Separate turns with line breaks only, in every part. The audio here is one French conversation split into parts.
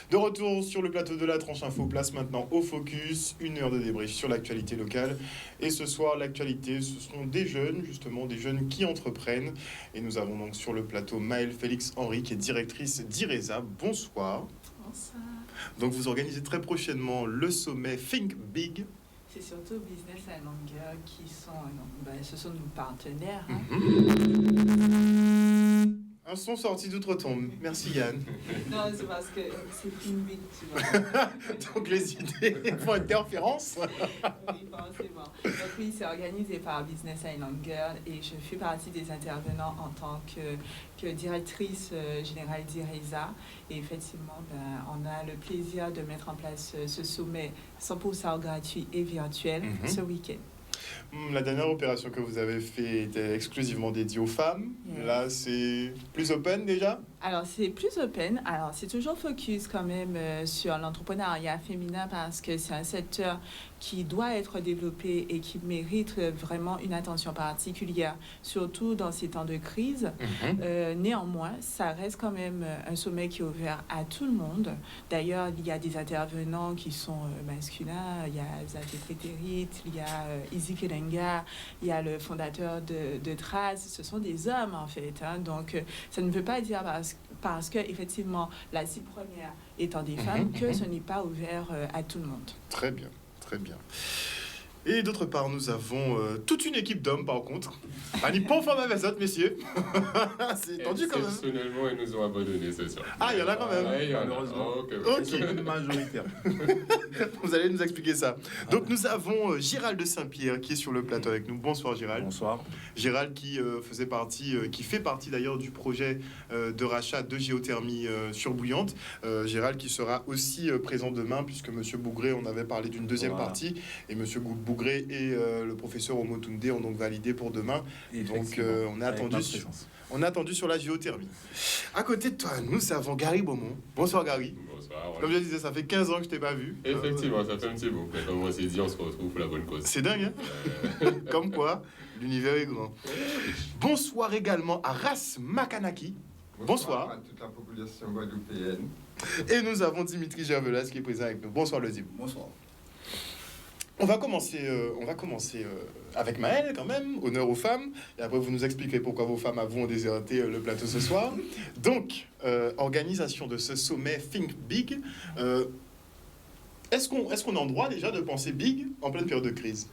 De retour sur le plateau de la Tranche Info, place maintenant au focus, une heure de débrief sur l'actualité locale. Et ce soir, l'actualité, ce sont des jeunes, justement, des jeunes qui entreprennent. Et nous avons donc sur le plateau Maëlle Félix Henry, qui est directrice d'IRESA. Bonsoir.
Bonsoir.
Donc vous organisez très prochainement le sommet Think Big.
C'est surtout Business à Longueur qui sont, ce sont nos partenaires. Hein.
Un son sorti d'outre-tombe. Merci Yann.
Non, c'est parce que c'est une big, tu vois.
Donc les idées font interférence.
Oui, c'est bon. Donc oui, c'est organisé par Business Island Girl et je fais partie des intervenants en tant que directrice générale d'IRESA. Et effectivement, on a le plaisir de mettre en place ce sommet 100% gratuit et virtuel ce week-end.
La dernière opération que vous avez faite était exclusivement dédiée aux femmes. Yes. Là, c'est plus open déjà?
Alors, c'est plus open. Alors, c'est toujours focus quand même sur l'entrepreneuriat féminin parce que c'est un secteur qui doit être développé et qui mérite vraiment une attention particulière, surtout dans ces temps de crise. Néanmoins, ça reste quand même un sommet qui est ouvert à tout le monde. D'ailleurs, il y a des intervenants qui sont masculins. Il y a Zaté Prétérit, il y a Izzy Kelenga, il y a le fondateur de Trace. Ce sont des hommes, en fait. Hein. Donc, ça ne veut pas dire parce que effectivement, la cible première étant des femmes, que ce n'est pas ouvert à tout le monde.
Très bien. Très bien. Et d'autre part, nous avons toute une équipe d'hommes, par contre. Allez, pas femme avec autres, messieurs. C'est tendu quand même.
Exceptionnellement, ils nous ont abandonnés ce soir.
Ah, il y en a quand même.
Ouais,
malheureusement.
Ok, majoritaire.
Vous allez nous expliquer ça. Donc, nous avons Gérald de Saint-Pierre qui est sur le plateau avec nous. Bonsoir, Gérald.
Bonsoir.
Gérald qui fait partie d'ailleurs du projet de rachat de géothermie surbouillante. Gérald qui sera aussi présent demain, puisque Monsieur Bougré, on avait parlé d'une deuxième partie, et Monsieur Bougré et le professeur Omotunde ont donc validé pour demain. Donc on a attendu sur la géothermie. À côté de toi, nous avons Gary Beaumont. Bonsoir Gary.
Bonsoir. Ouais.
Comme je disais, ça fait 15 ans que je t'ai pas vu.
Effectivement, ça fait un petit bout. Mais comme on s'est dit, on se retrouve pour la bonne cause.
C'est dingue, hein. Comme quoi, l'univers est grand. Bonsoir également à Ras Makanaki.
Bonsoir à toute la population guadeloupéenne.
Et nous avons Dimitri Gervelas qui est présent avec nous. Bonsoir le Dim.
Bonsoir.
On va commencer avec Maëlle quand même, honneur aux femmes, et après vous nous expliquerez pourquoi vos femmes ont déserté le plateau ce soir. Donc, organisation de ce sommet Think Big. Est-ce qu'on a en droit déjà de penser big en pleine période de crise ?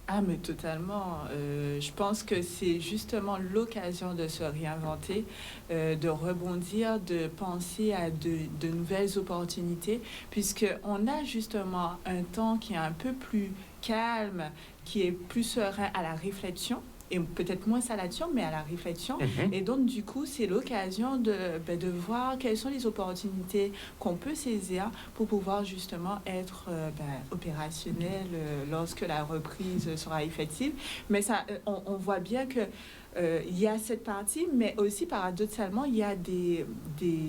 Ah, mais totalement. Je pense que c'est justement l'occasion de se réinventer, de rebondir, de penser à de nouvelles opportunités, puisqu'on a justement un temps qui est un peu plus calme, qui est plus serein à la réflexion. Et peut-être moins à l'action, mais à la réflexion. Et donc, du coup, c'est l'occasion de voir quelles sont les opportunités qu'on peut saisir pour pouvoir justement être opérationnel lorsque la reprise sera effective. Mais ça, on voit bien que il y a cette partie, mais aussi paradoxalement, il y a des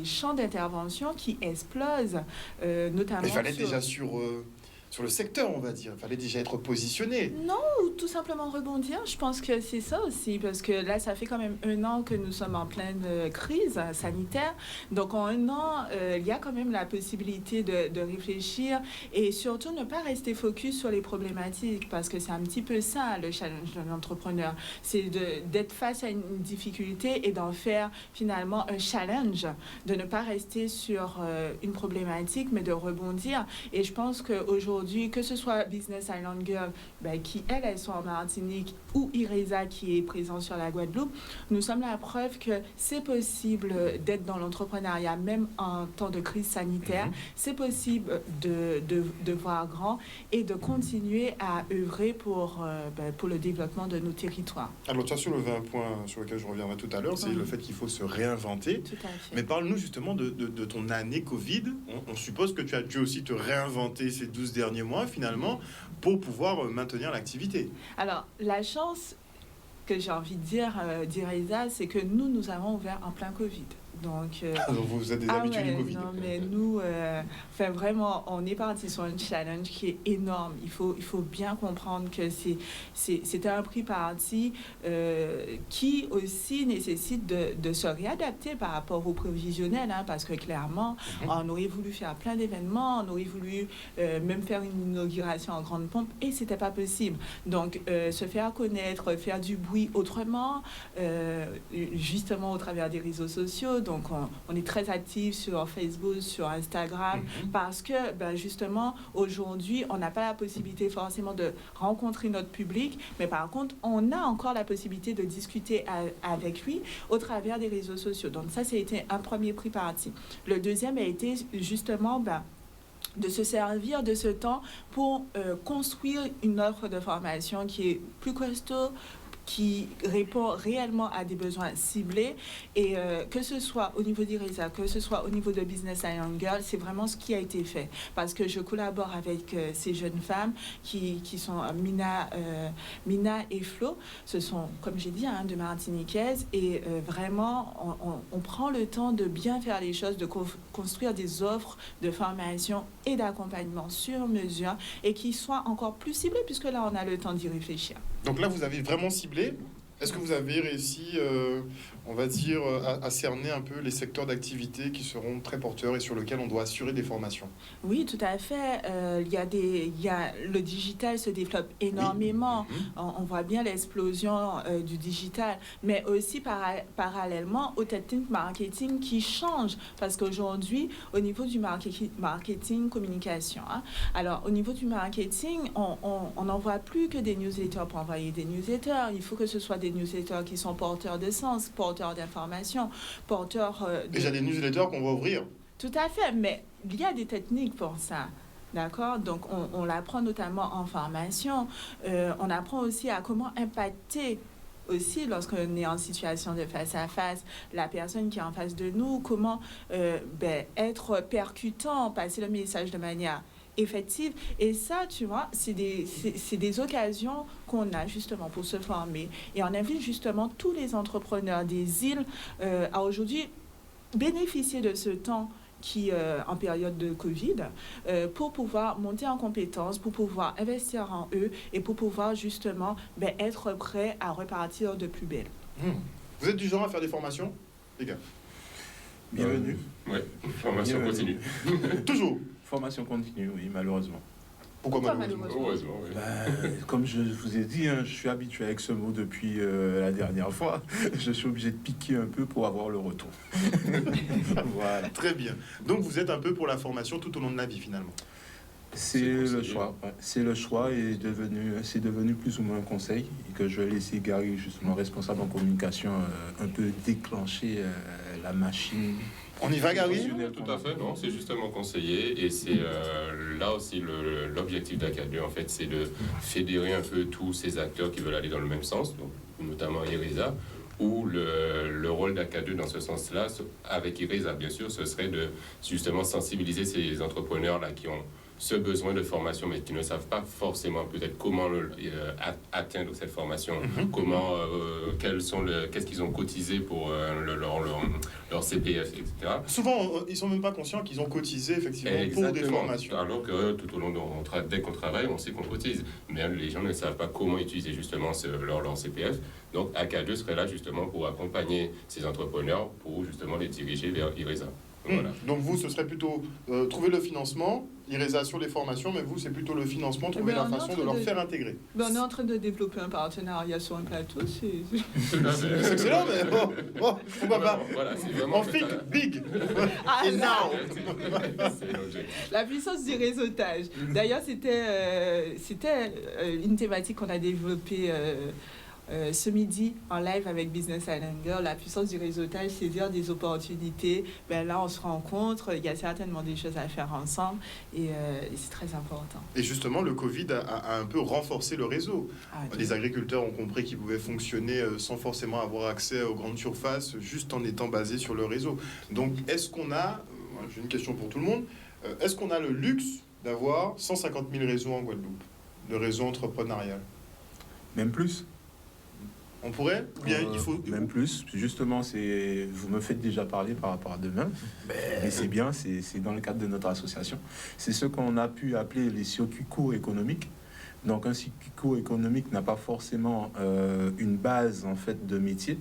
champs d'intervention qui explosent, notamment.
Il fallait déjà sur le secteur, on va dire. Il fallait déjà être positionné.
Non, ou tout simplement rebondir. Je pense que c'est ça aussi, parce que là, ça fait quand même 1 an que nous sommes en pleine crise sanitaire. Donc, en 1 an, il y a quand même la possibilité de réfléchir et surtout ne pas rester focus sur les problématiques, parce que c'est un petit peu ça, le challenge de l'entrepreneur. C'est d'être face à une difficulté et d'en faire finalement un challenge, de ne pas rester sur une problématique, mais de rebondir. Et je pense qu'aujourd'hui, que ce soit Business Island Girl, qui, elles sont en Martinique, ou IRESA, qui est présent sur la Guadeloupe, nous sommes la preuve que c'est possible d'être dans l'entrepreneuriat, même en temps de crise sanitaire. C'est possible de voir grand et de continuer à œuvrer pour le développement de nos territoires.
Alors, tu as soulevé un point sur lequel je reviendrai tout à l'heure, c'est le fait qu'il faut se réinventer.
Tout à fait.
Mais parle-nous justement de ton année Covid. On suppose que tu as dû aussi te réinventer ces 12 derniers mois, finalement, pour pouvoir maintenir l'activité.
Alors, la chance que j'ai envie de dire d'IRESA, c'est que nous avons ouvert en plein Covid. Donc,
Donc vous êtes des habitués du Covid.
non, mais nous, enfin, vraiment, on est parti sur un challenge qui est énorme. Il faut bien comprendre que c'est un prix parti qui aussi nécessite de se réadapter par rapport au prévisionnel, hein, parce que clairement, on aurait voulu faire plein d'événements, on aurait voulu même faire une inauguration en grande pompe, et c'était pas possible. Donc, se faire connaître, faire du bruit autrement, justement au travers des réseaux sociaux. Donc, on est très actifs sur Facebook, sur Instagram, parce que, ben, justement, aujourd'hui, on n'a pas la possibilité forcément de rencontrer notre public, mais par contre, on a encore la possibilité de discuter avec lui au travers des réseaux sociaux. Donc, ça, c'était un premier prix parti. Le deuxième a été justement, ben, de se servir de ce temps pour construire une offre de formation qui est plus costaud, qui répond réellement à des besoins ciblés, et que ce soit au niveau d'IRESA, que ce soit au niveau de Business Young Girl, c'est vraiment ce qui a été fait. Parce que je collabore avec ces jeunes femmes qui sont Mina et Flo. Ce sont, comme j'ai dit, hein, de Martiniquaises, et vraiment, on prend le temps de bien faire les choses, de construire des offres de formation et d'accompagnement sur mesure, et qui soient encore plus ciblées, puisque là, on a le temps d'y réfléchir.
Donc là, vous avez vraiment ciblé. Est-ce que vous avez réussi, on va dire, à cerner un peu les secteurs d'activité qui seront très porteurs et sur lesquels on doit assurer des formations?
Oui, tout à fait. Le digital se développe énormément.
Oui.
On voit bien l'explosion du digital, mais aussi parallèlement au technique marketing qui change, parce qu'aujourd'hui, au niveau du marketing communication, hein, alors au niveau du marketing, on n'envoie plus que des newsletters pour envoyer des newsletters. Il faut que ce soit des newsletters qui sont porteurs de sens, porteurs d'informations, porteurs de...
Déjà des newsletters qu'on va ouvrir.
Tout à fait, mais il y a des techniques pour ça. D'accord? Donc, on l'apprend notamment en formation. On apprend aussi à comment impacter aussi, lorsqu'on est en situation de face à face, la personne qui est en face de nous, comment être percutant, passer le message de manière effective. Et ça, tu vois, c'est des occasions qu'on a justement pour se former. Et on invite justement tous les entrepreneurs des îles à aujourd'hui bénéficier de ce temps qui, en période de Covid, pour pouvoir monter en compétences, pour pouvoir investir en eux et pour pouvoir justement être prêt à repartir de plus belle.
Vous êtes du genre à faire des formations, les gars?
Bienvenue.
Oui, formation continue.
Toujours.
Formation continue, oui, malheureusement.
Pourquoi malheureusement?
Heureusement, oui.
Comme je vous ai dit, hein, je suis habitué avec ce mot depuis la dernière fois. Je suis obligé de piquer un peu pour avoir le retour. Voilà.
Très bien. Donc vous êtes un peu pour la formation tout au long de la vie finalement.
C'est le choix. Ouais. C'est le choix et c'est devenu plus ou moins un conseil et que je vais laisser Gary, justement responsable en communication, un peu déclencher la machine.
On y va, Gary?
Tout à fait, non, c'est justement conseillé, et c'est là aussi l'objectif d'Acadie, en fait, c'est de fédérer un peu tous ces acteurs qui veulent aller dans le même sens, donc, notamment IRESA, où le rôle d'Acadie dans ce sens-là, avec IRESA bien sûr, ce serait de justement sensibiliser ces entrepreneurs-là qui ont ce besoin de formation, mais qui ne savent pas forcément peut-être comment atteindre cette formation, comment, qu'est-ce qu'ils ont cotisé pour leur CPF, etc.
Souvent, ils sont même pas conscients qu'ils ont cotisé effectivement pour des formations.
Alors que tout au long dès qu'on travaille, on sait qu'on cotise, mais les gens ne savent pas comment utiliser justement leur CPF. Donc, ACA2 serait là justement pour accompagner ces entrepreneurs, pour justement les diriger vers IRESA. Voilà.
Donc vous, ce serait plutôt trouver le financement, IRESA sur les formations, mais vous, c'est plutôt le financement, trouver la façon de leur faire intégrer.
On est en train de développer un partenariat sur un plateau.
C'est excellent, mais bon, pourquoi pas?
Voilà, c'est vraiment...
On think big.
Et
now.
C'est l'objectif.
La puissance du réseautage. D'ailleurs, c'était une thématique qu'on a développée ce midi en live avec Business Island Girl. La puissance du réseautage, saisir des opportunités. Là, on se rencontre, il y a certainement des choses à faire ensemble, et c'est très important.
Et justement, le Covid a un peu renforcé le réseau. Les agriculteurs ont compris qu'ils pouvaient fonctionner sans forcément avoir accès aux grandes surfaces, juste en étant basés sur le réseau. Donc, est-ce qu'on a, j'ai une question pour tout le monde, est-ce qu'on a le luxe d'avoir 150 000 réseaux en Guadeloupe, de réseau entrepreneurial?
Même plus.
On pourrait? Ou bien il faut...
Même plus. Justement, vous me faites déjà parler par rapport à demain. Et c'est bien, c'est dans le cadre de notre association. C'est ce qu'on a pu appeler les circuits courts économiques. Donc un circuit court économique n'a pas forcément une base en fait de métier.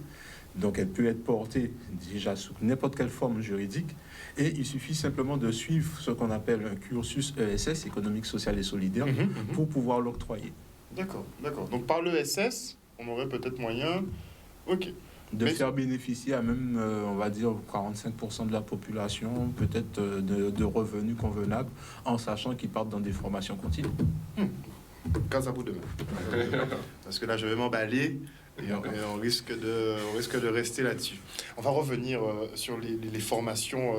Donc elle peut être portée déjà sous n'importe quelle forme juridique. Et il suffit simplement de suivre ce qu'on appelle un cursus ESS, économique, social et solidaire, pour pouvoir l'octroyer.
D'accord. Donc par l'ESS, on aurait peut-être moyen... Ok.
Faire bénéficier à même, on va dire, 45% de la population, peut-être de revenus convenables, en sachant qu'ils partent dans des formations continues.
Casa pour demain. Parce que là, je vais m'emballer et on risque de rester là-dessus. On va revenir sur les formations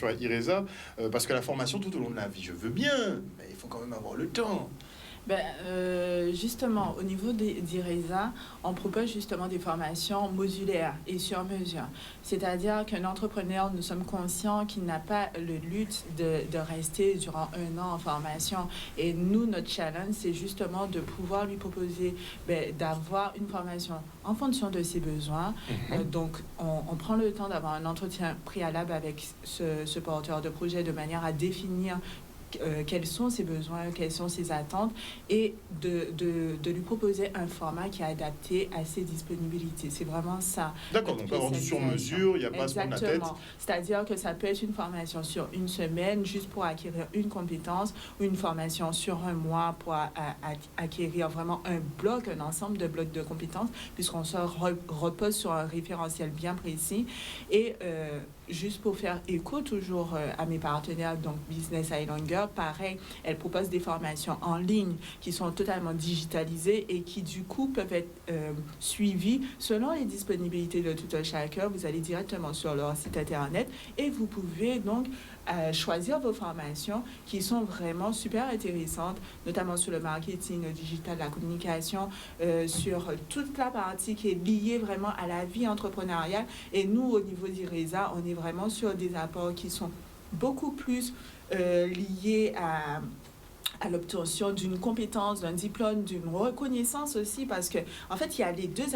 à IRESA, parce que la formation tout au long de la vie, je veux bien, mais il faut quand même avoir le temps.
Justement, au niveau d'IRESA, on propose justement des formations modulaires et sur mesure. C'est-à-dire qu'un entrepreneur, nous sommes conscients qu'il n'a pas le luxe de rester durant 1 an en formation. Et nous, notre challenge, c'est justement de pouvoir lui proposer d'avoir une formation en fonction de ses besoins. Donc, on prend le temps d'avoir un entretien préalable avec ce porteur de projet de manière à définir quels sont ses besoins, quelles sont ses attentes et de lui proposer un format qui est adapté à ses disponibilités. C'est vraiment ça.
D'accord, donc avoir du sur-mesure, il n'y a pas à se prendre la tête.
Exactement. C'est-à-dire que ça peut être une formation sur 1 semaine juste pour acquérir une compétence ou une formation sur 1 mois pour acquérir vraiment un bloc, un ensemble de blocs de compétences puisqu'on se repose sur un référentiel bien précis. Et juste pour faire écho toujours à mes partenaires, donc Business Islander, pareil, elle propose des formations en ligne qui sont totalement digitalisées et qui du coup peuvent être suivies selon les disponibilités de tout un chacun. Vous allez directement sur leur site internet et vous pouvez donc choisir vos formations qui sont vraiment super intéressantes, notamment sur le marketing, le digital, la communication, sur toute la partie qui est liée vraiment à la vie entrepreneuriale. Et nous, au niveau d'IRESA, on est vraiment sur des apports qui sont beaucoup plus liés à l'obtention d'une compétence, d'un diplôme, d'une reconnaissance aussi, parce que en fait, il y a les deux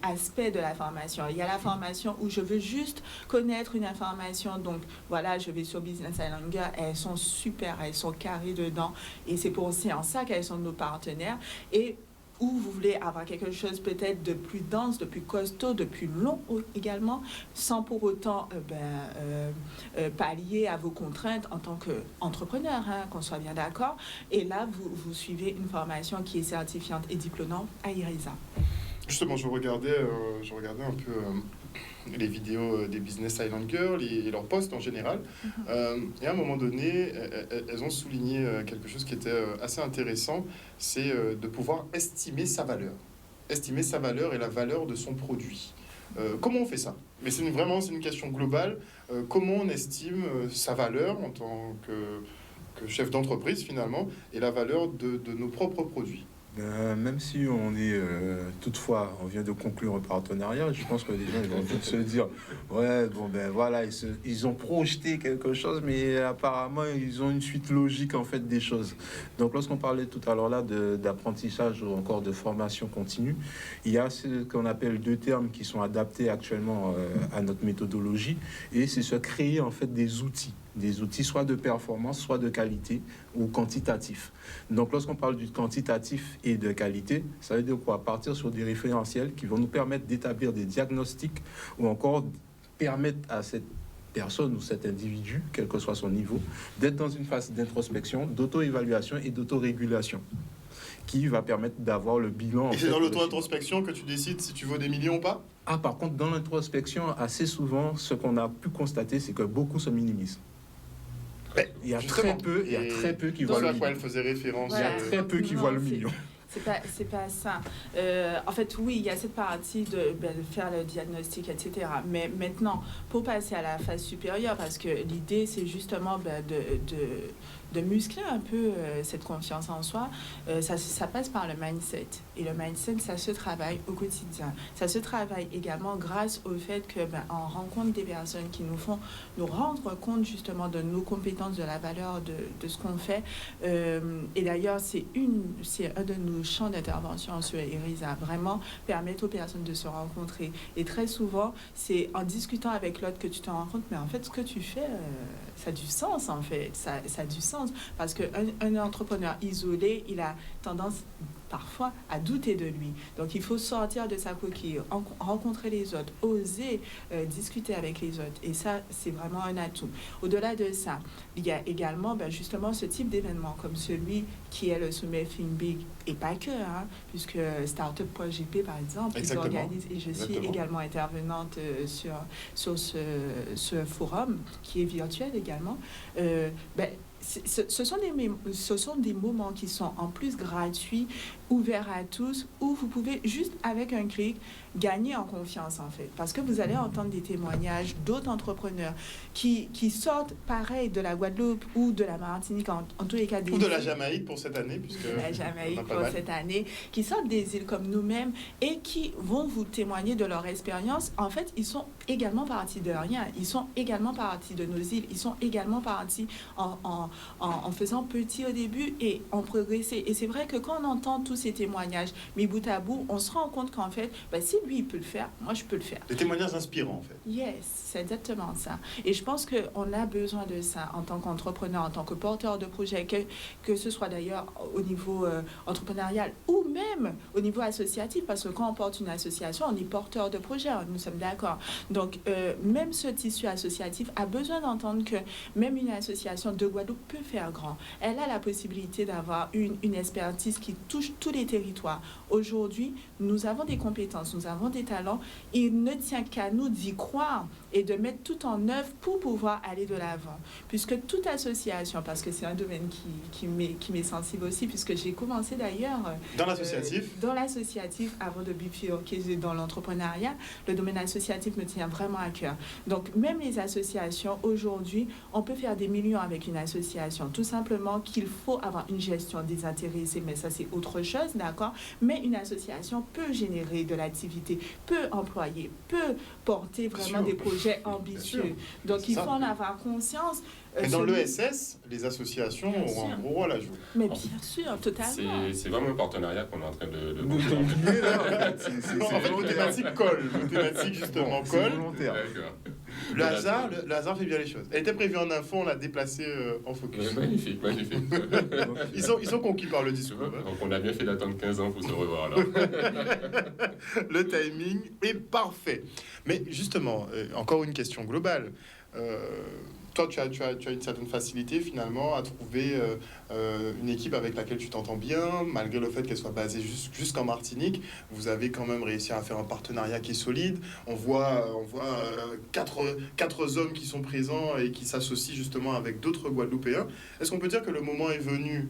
aspects de la formation. Il y a la formation où je veux juste connaître une information, donc voilà, je vais sur Business Islander, elles sont super, elles sont carrées dedans, et c'est en ça qu'elles sont nos partenaires. Et ou vous voulez avoir quelque chose peut-être de plus dense, de plus costaud, de plus long également, sans pour autant pallier à vos contraintes en tant qu'entrepreneur, qu'on soit bien d'accord. Et là, vous suivez une formation qui est certifiante et diplômante à IRESA.
Justement, je regardais un peu les vidéos des Business Island Girls et leurs posts en général. Et à un moment donné, elles ont souligné quelque chose qui était assez intéressant, c'est de pouvoir estimer sa valeur. Estimer sa valeur et la valeur de son produit. Comment on fait ça? Mais c'est une question globale. Comment on estime sa valeur en tant que chef d'entreprise finalement et la valeur de nos propres produits?
Même si on est toutefois, on vient de conclure un partenariat, je pense que les gens ils vont vite se dire ouais bon ben voilà, ils ont projeté quelque chose, mais apparemment ils ont une suite logique en fait des choses. Donc lorsqu'on parlait tout à l'heure là d'apprentissage ou encore de formation continue, il y a ce qu'on appelle 2 termes qui sont adaptés actuellement à notre méthodologie, et c'est se créer en fait des outils soit de performance, soit de qualité ou quantitatif. Donc lorsqu'on parle du quantitatif et de qualité, ça veut dire quoi? Partir sur des référentiels qui vont nous permettre d'établir des diagnostics ou encore permettre à cette personne ou cet individu, quel que soit son niveau, d'être dans une phase d'introspection, d'auto-évaluation et d'autorégulation qui va permettre d'avoir le bilan.
Et c'est dans l'auto-introspection que tu décides si tu vaux des millions ou pas?
Par contre, dans l'introspection, assez souvent, ce qu'on a pu constater, c'est que beaucoup se minimisent. Il y a très peu qui voient le million.
Elle faisait référence.
Il y a très peu qui voient le million.
C'est pas ça. En fait, oui, il y a cette partie de faire le diagnostic, etc. Mais maintenant, pour passer à la phase supérieure, parce que l'idée, c'est justement de de muscler un peu cette confiance en soi, ça passe par le mindset. Et le mindset, ça se travaille au quotidien. Ça se travaille également grâce au fait que on rencontre des personnes qui nous font nous rendre compte justement de nos compétences, de la valeur de ce qu'on fait. Et d'ailleurs, c'est un de nos champs d'intervention sur ERISA, vraiment permettre aux personnes de se rencontrer. Et très souvent, c'est en discutant avec l'autre que tu te rends compte, mais en fait, ce que tu fais, ça a du sens, en fait. Ça a du sens. Parce qu'un entrepreneur isolé, il a tendance parfois à douter de lui. Donc, il faut sortir de sa coquille, rencontrer les autres, oser discuter avec les autres. Et ça, c'est vraiment un atout. Au-delà de ça, il y a également justement ce type d'événement comme celui qui est le sommet Think Big, et pas que, puisque Startup.gp, par exemple, ils organisent, et je suis également intervenante sur ce forum qui est virtuel également. Ce sont des moments qui sont en plus gratuits, ouverts à tous, où vous pouvez juste avec un clic gagner en confiance en fait. Parce que vous allez entendre des témoignages d'autres entrepreneurs qui sortent pareil de la Guadeloupe ou de la Martinique, en tous les cas des
ou de la Jamaïque pour cette année, puisque
de la Jamaïque pour cette année, qui sortent des îles comme nous-mêmes et qui vont vous témoigner de leur expérience. En fait, ils sont également partis de rien. Ils sont également partis de nos îles. Ils sont également partis en faisant petit au début et en progresser. Et c'est vrai que quand on entend tous ces témoignages mis bout à bout, on se rend compte qu'en fait, si lui, il peut le faire, moi, je peux le faire.
Des témoignages inspirants, en fait.
Yes, c'est exactement ça. Et je pense qu'on a besoin de ça en tant qu'entrepreneur, en tant que porteur de projet, que ce soit d'ailleurs au niveau entrepreneurial ou même au niveau associatif, parce que quand on porte une association, on est porteur de projet, nous sommes d'accord. Donc, même ce tissu associatif a besoin d'entendre que même une association de Guadeloupe peut faire grand. Elle a la possibilité d'avoir une expertise qui touche tous les territoires. Aujourd'hui, nous avons des compétences, nous avons des talents. Il ne tient qu'à nous d'y croire et de mettre tout en œuvre pour pouvoir aller de l'avant. Puisque toute association, parce que c'est un domaine qui m'est sensible aussi, puisque j'ai commencé d'ailleurs...
Dans l'associatif
dans l'associatif, avant de bifurquer dans l'entrepreneuriat, le domaine associatif me tient vraiment à cœur. Donc, même les associations, aujourd'hui, on peut faire des millions avec une association. Tout simplement qu'il faut avoir une gestion désintéressée, mais ça, c'est autre chose, d'accord? Mais une association peut générer de l'activité, peut employer, peut porter vraiment des projets ambitieux. Donc, il faut en avoir conscience.
Et dans l'ESS, les associations ont un gros rôle à jouer.
Mais bien sûr, totalement.
C'est vraiment un partenariat qu'on est en train de
en fait, vos thématiques collent. Vos thématiques, justement, collent. Le hasard fait bien les choses. Elle était prévue en info, on l'a déplacée en focus.
Magnifique.
Ils sont conquis par le discours.
Donc on a bien fait d'attendre 15 ans pour se revoir là.
Le timing est parfait. Mais justement, encore une question globale. Toi, tu as une certaine facilité finalement à trouver une équipe avec laquelle tu t'entends bien, malgré le fait qu'elle soit basée jusqu'en Martinique. Vous avez quand même réussi à faire un partenariat qui est solide. On voit quatre hommes qui sont présents et qui s'associent justement avec d'autres Guadeloupéens. Est-ce qu'on peut dire que le moment est venu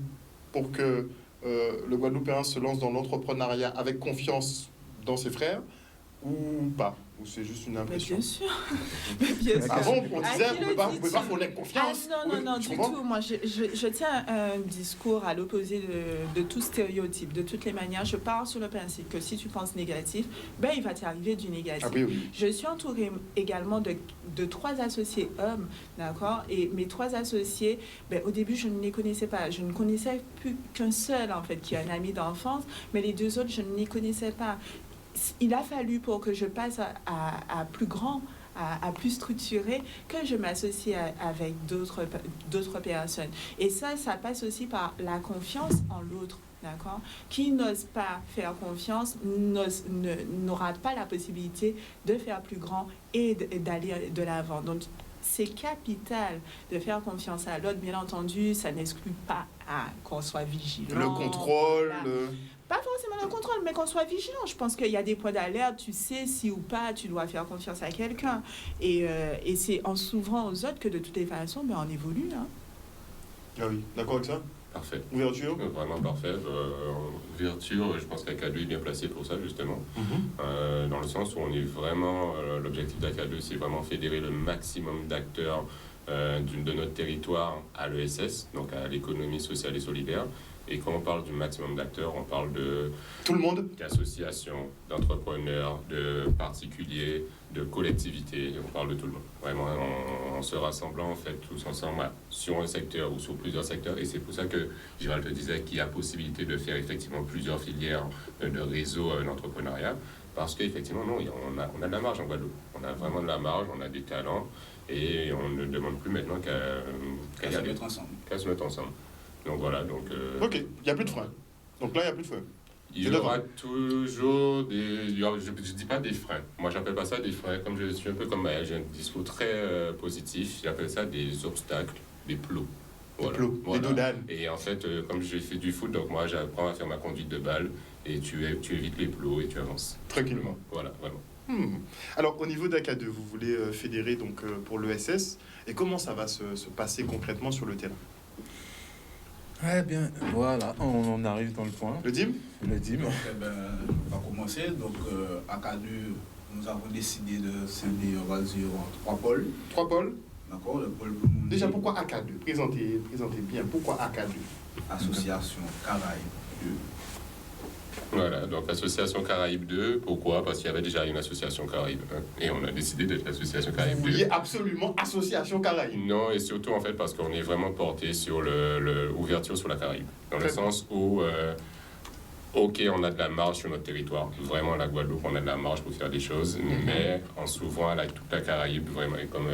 pour que le Guadeloupéen se lance dans l'entrepreneuriat avec confiance dans ses frères ou pas? Ou c'est juste une impression?
Mais bien sûr.
Avant, on disait, vous ne pouvez pas fournir confiance.
Non, du tout. Moi, je tiens un discours à l'opposé de tout stéréotype. De toutes les manières, je pars sur le principe que si tu penses négatif, il va t'arriver du négatif.
Oui.
Je suis entourée également de 3 associés hommes, d'accord? Et mes 3 associés, au début, je ne les connaissais pas. Je ne connaissais plus qu'un seul, en fait, qui est un ami d'enfance, mais les 2 autres, je ne les connaissais pas. Il a fallu pour que je passe à plus grand, à plus structuré, que je m'associe avec d'autres personnes. Et ça passe aussi par la confiance en l'autre, d'accord? Qui n'ose pas faire confiance n'aura pas la possibilité de faire plus grand et d'aller de l'avant. Donc, c'est capital de faire confiance à l'autre. Bien entendu, ça n'exclut pas qu'on soit vigilant.
Le contrôle...
Pas forcément le contrôle, mais qu'on soit vigilant. Je pense qu'il y a des points d'alerte, tu sais si ou pas tu dois faire confiance à quelqu'un. Et c'est en s'ouvrant aux autres que de toutes les façons, on évolue.
Ah oui, d'accord avec ça?
Parfait.
Ouverture?
Vraiment parfait. Ouverture, je pense qu'ACADU est bien placé pour ça, justement. Dans le sens où on est vraiment... l'objectif d'ACADU, c'est vraiment fédérer le maximum d'acteurs de notre territoire à l'ESS, donc à l'économie sociale et solidaire. Et quand on parle du maximum d'acteurs, on parle de
tout le monde,
d'associations, d'entrepreneurs, de particuliers, de collectivités, on parle de tout le monde. Vraiment, en se rassemblant en fait tous ensemble sur un secteur ou sur plusieurs secteurs. Et c'est pour ça que Gérald te disait qu'il y a possibilité de faire effectivement plusieurs filières de réseau d'entrepreneuriat. Parce qu'effectivement, non, on a de la marge en Guadeloupe. On a vraiment de la marge, on a des talents et on ne demande plus maintenant qu'à
se mettre ensemble.
Qu'à se mettre ensemble. Donc voilà, donc...
Ok, il n'y a plus de freins. Donc là, il n'y a plus de freins.
Il y aura toujours des... Je ne dis pas des freins. Moi, j'appelle pas ça des freins. Comme je suis un peu comme Maël, j'ai un discours très positif. J'appelle ça des obstacles, des plots.
Voilà. Des dodanes.
Et en fait, comme j'ai fait du foot, donc moi, j'apprends à faire ma conduite de balle et tu évites les plots et tu avances.
Tranquillement.
Voilà, vraiment.
Alors, au niveau d'AK2, vous voulez fédérer donc, pour l'ESS. Et comment ça va se passer concrètement sur le terrain?
Eh bien, voilà, on arrive dans le point.
Le DIM?
Le DIM.
Donc, on va commencer. Donc, à AK2, nous avons décidé de scinder, on va dire, en 3 pôles.
3 pôles?
D'accord, le pôle
Déjà, pourquoi AK2? Présentez bien, pourquoi AK2?
Association Caraïbes 2.
Voilà, donc Association Caraïbes 2, pourquoi? Parce qu'il y avait déjà une Association Caraïbes 1 et on a décidé d'être l'Association Caraïbes 2.
Vous vouliez absolument Association Caraïbes?
Non, et surtout en fait parce qu'on est vraiment porté sur l'ouverture sur la Caraïbe. Dans le sens où, ok, on a de la marge sur notre territoire. Vraiment, la Guadeloupe, on a de la marge pour faire des choses, mais en s'ouvrant à toute la Caraïbe, vraiment, et comme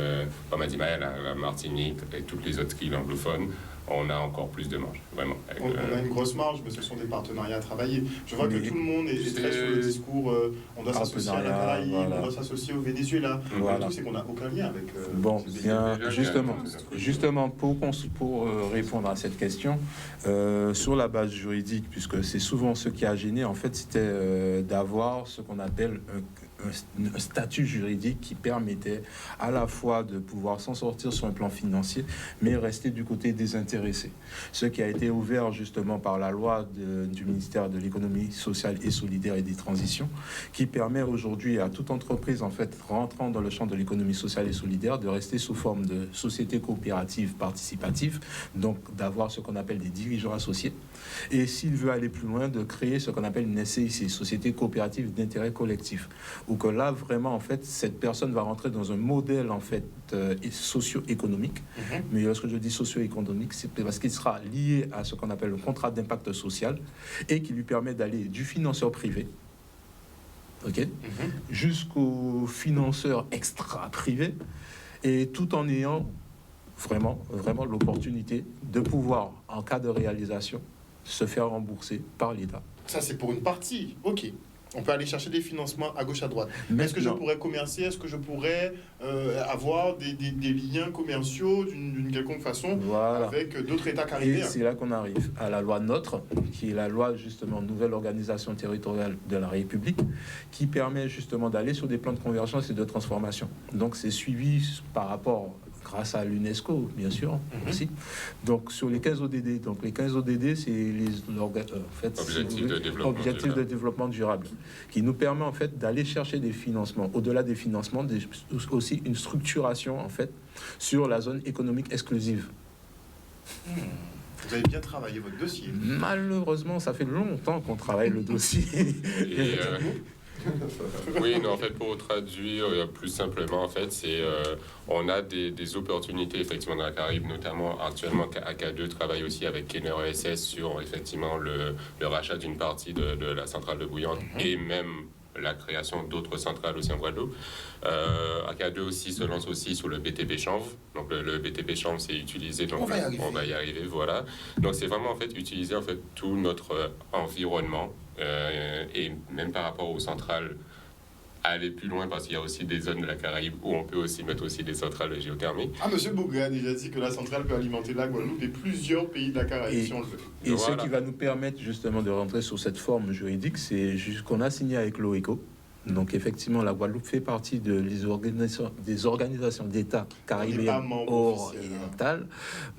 a dit Maël, la Martinique et toutes les autres îles anglophones, on a encore plus de marge, vraiment.
On a une grosse marge, mais ce sont des partenariats à travailler. Je vois que tout le monde est très sur le discours on doit s'associer à la Caraïbe, voilà. On doit s'associer au Venezuela.
Voilà.
Le tout, c'est qu'on n'a aucun lien avec...
Bon, bien, justement pour répondre à cette question, sur la base juridique, puisque c'est souvent ce qui a gêné, en fait, c'était d'avoir ce qu'on appelle un statut juridique qui permettait à la fois de pouvoir s'en sortir sur un plan financier, mais rester du côté des intéressés. Ce qui a été ouvert justement par la loi du ministère de l'économie sociale et solidaire et des transitions, qui permet aujourd'hui à toute entreprise, en fait, rentrant dans le champ de l'économie sociale et solidaire, de rester sous forme de société coopérative participative, donc d'avoir ce qu'on appelle des dirigeants associés. Et s'il veut aller plus loin, de créer ce qu'on appelle une SCIC, Société coopérative d'intérêt collectif, où que là, vraiment, en fait, cette personne va rentrer dans un modèle, en fait, socio-économique. Mais lorsque je dis socio-économique, c'est parce qu'il sera lié à ce qu'on appelle le contrat d'impact social et qui lui permet d'aller du financeur privé, jusqu'au financeur extra-privé, et tout en ayant vraiment l'opportunité de pouvoir, en cas de réalisation, se faire rembourser par l'État.
Ça, c'est pour une partie, ok. On peut aller chercher des financements à gauche, à droite. Est-ce que je pourrais commercer? Est-ce que je pourrais avoir des liens commerciaux d'une quelconque façon avec d'autres États caribéens?
Et c'est là qu'on arrive à la loi NOTRe, qui est la loi, justement, Nouvelle Organisation Territoriale de la République, qui permet justement d'aller sur des plans de convergence et de transformation. Donc, c'est suivi par rapport... grâce à l'UNESCO, bien sûr, aussi. Donc, sur les 15 ODD, donc les 15 ODD, c'est les objectifs de développement durable, qui nous permet, en fait, d'aller chercher des financements. Au-delà des financements, aussi une structuration, en fait, sur la zone économique exclusive.
Vous avez bien travaillé votre dossier.
Malheureusement, ça fait longtemps qu'on travaille le dossier.
Oui, non, en fait, pour traduire plus simplement, en fait, c'est on a des opportunités effectivement dans la Caraïbe, notamment actuellement AK2 travaille aussi avec Kenner ESS sur effectivement le rachat d'une partie de la centrale de Bouillante et même la création d'autres centrales aussi en Guadeloupe. AK2 aussi se lance aussi sur le BTP chanvre. Donc le BTP chanvre, c'est utilisé. Donc on va y arriver, voilà. Donc c'est vraiment en fait utiliser en fait tout notre environnement et même par rapport aux centrales, aller plus loin parce qu'il y a aussi des zones de la Caraïbe où on peut aussi mettre aussi des centrales géothermiques.
Ah, monsieur Bougré a déjà dit que la centrale peut alimenter la Guadeloupe et plusieurs pays de la Caraïbe si on le veut.
Et voilà. Ce qui va nous permettre justement de rentrer sur cette forme juridique, c'est juste qu'on a signé avec l'OECO. Donc effectivement, la Guadeloupe fait partie des organisations d'État caribéennes orientales.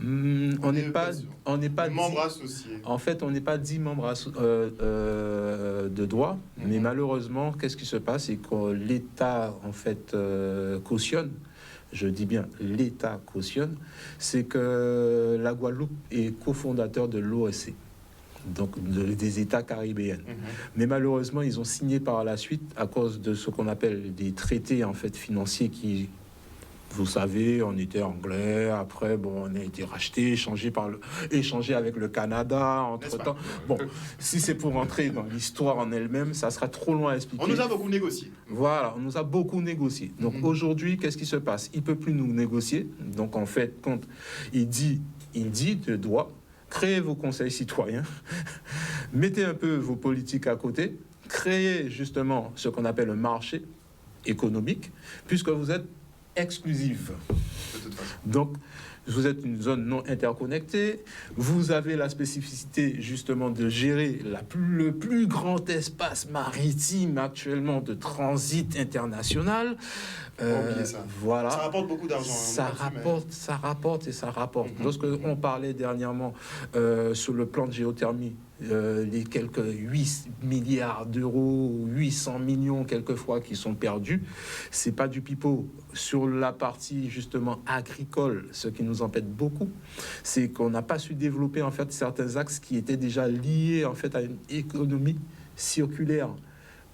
On n'est pas
membres associés.
En fait, on n'est pas 10 membres de droit, mais malheureusement, qu'est-ce qui se passe, c'est que l'État en fait cautionne je dis bien l'État cautionne, c'est que la Guadeloupe est cofondateur de l'OSCE, donc des États caribéens. Mais malheureusement, ils ont signé par la suite à cause de ce qu'on appelle des traités en fait financiers qui, vous savez, on était anglais, après bon, on a été racheté, échangé avec le Canada entre-temps. Bon, si c'est pour entrer dans l'histoire en elle-même, ça sera trop loin à expliquer.
On nous a beaucoup négocié.
Voilà, on nous a beaucoup négocié. Donc aujourd'hui, qu'est-ce qui se passe? Il ne peut plus nous négocier. Donc en fait, quand il dit de droit, créez vos conseils citoyens, mettez un peu vos politiques à côté, créez justement ce qu'on appelle un marché économique, puisque vous êtes exclusive. Donc, vous êtes une zone non interconnectée, vous avez la spécificité justement de gérer le plus grand espace maritime actuellement de transit international.
Ça.
Voilà.
Ça rapporte beaucoup d'argent.
Ça rapporte. Lorsque on parlait dernièrement sur le plan de géothermie, les quelques 8 milliards d'euros, 800 millions quelquefois qui sont perdus, c'est pas du pipeau. Sur la partie justement agricole, ce qui nous embête beaucoup, c'est qu'on n'a pas su développer en fait certains axes qui étaient déjà liés en fait à une économie circulaire,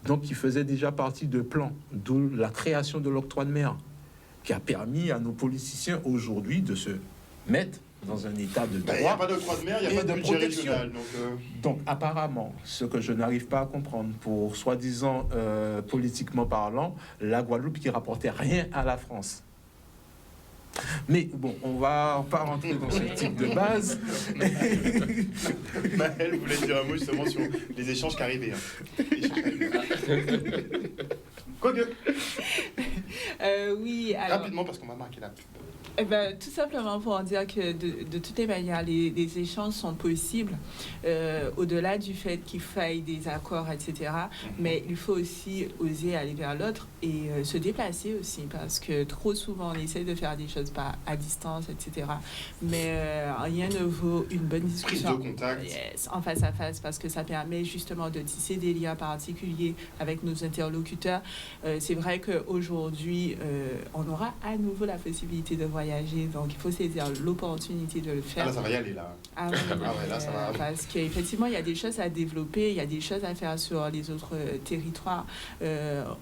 donc qui faisait déjà partie de plans, d'où la création de l'octroi de mer, qui a permis à nos politiciens aujourd'hui de se mettre dans un état de droit.
Il n'y a pas d'octroi de mer, il n'y a pas de budget
protection
régional.
Donc apparemment, ce que je n'arrive pas à comprendre, pour soi-disant politiquement parlant, la Guadeloupe qui rapportait rien à la France. Mais bon, on va pas rentrer dans ce type de base.
Maëlle voulait dire un mot justement sur les échanges caribéens. Quoique.
Oui, alors...
Rapidement, parce qu'on m'a marqué la pub.
Eh ben, tout simplement pour dire que de toutes les manières, les échanges sont possibles, au-delà du fait qu'il faille des accords, etc. Mais il faut aussi oser aller vers l'autre et se déplacer aussi, parce que trop souvent, on essaie de faire des choses à distance, etc. Mais rien ne vaut une bonne discussion.
Prise de contact.
Yes, en face à face, parce que ça permet justement de tisser des liens particuliers avec nos interlocuteurs. C'est vrai qu'aujourd'hui, on aura à nouveau la possibilité de voyager, donc il faut saisir l'opportunité de le faire.
Ah là, ça va y aller, là.
Ah oui,
là, ça va.
Parce qu'effectivement, il y a des choses à développer, il y a des choses à faire sur les autres territoires.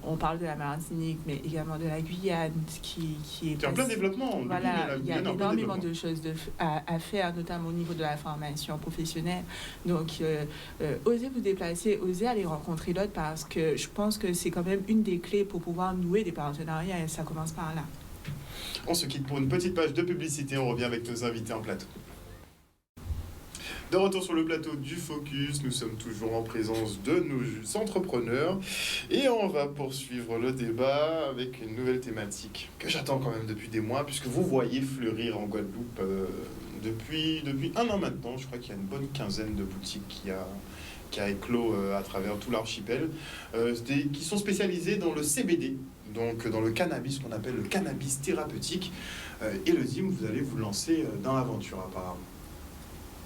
On parle de la Martinique, mais également de la Guyane, qui est...
en plein développement.
Voilà, il y a énormément de choses à faire, notamment au niveau de la formation professionnelle. Donc, osez vous déplacer, osez aller rencontrer l'autre, parce que je pense que c'est quand même une des clés pour pouvoir nouer des partenariats, et ça commence par là.
On se quitte pour une petite page de publicité. On revient avec nos invités en plateau. De retour sur le plateau du Focus, nous sommes toujours en présence de nos entrepreneurs et on va poursuivre le débat avec une nouvelle thématique que j'attends quand même depuis des mois, puisque vous voyez fleurir en Guadeloupe depuis un an maintenant. Je crois qu'il y a une bonne quinzaine de boutiques qui a éclos à travers tout l'archipel, qui sont spécialisées dans le CBD, donc dans le cannabis, qu'on appelle le cannabis thérapeutique. Elodie, vous allez vous lancer dans l'aventure apparemment.